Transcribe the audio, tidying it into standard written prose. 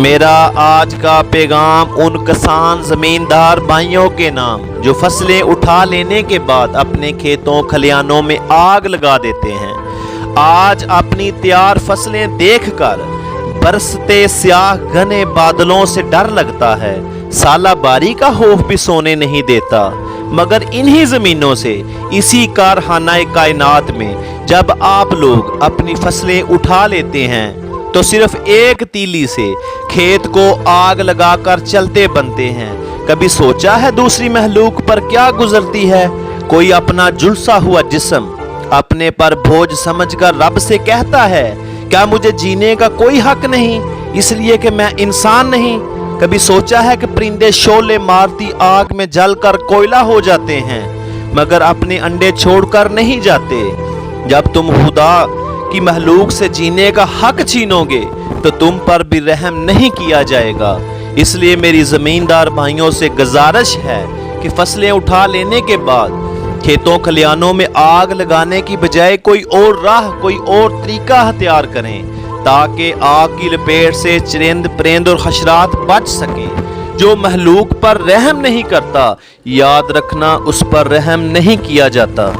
मेरा आज का पैगाम उन किसान ज़मींदार भाइयों के नाम जो फसलें उठा लेने के बाद अपने खेतों खलिहानों में आग लगा देते हैं। आज अपनी तैयार फसलें देखकर बरसते स्याह घने बादलों से डर लगता है। साला बारी का खौफ भी सोने नहीं देता। मगर इन्हीं ज़मीनों से, इसी कारखानाए कायनात में जब आप लोग अपनी फसलें उठा लेते हैं तो सिर्फ एक तीली से खेत को आग लगाकर चलते बनते हैं। कभी सोचा है दूसरी महलूक पर क्या गुजरती है? कोई अपना झुलसा हुआ जिस्म अपने पर बोझ समझकर रब से कहता है, क्या मुझे जीने का कोई हक नहीं, इसलिए कि मैं इंसान नहीं? कभी सोचा है कि परिंदे शोले मारती आग में जलकर कोयला हो जाते हैं मगर अपने अंडे छोड़कर नहीं जाते? जब तुम खुदा की महलूक से जीने का हक छीनोगे तो तुम पर भी रहम नहीं किया जाएगा। इसलिए मेरी ज़मींदार भाइयों से गुजारिश है कि फसलें उठा लेने के बाद खेतों खलिहानों में आग लगाने की बजाय कोई और राह, कोई और तरीका हथियार करें ताकि आग की लपेट से चरिंद परिंद और हशरात बच सकें। जो महलूक पर रहम नहीं करता, याद रखना उस पर रहम नहीं किया जाता।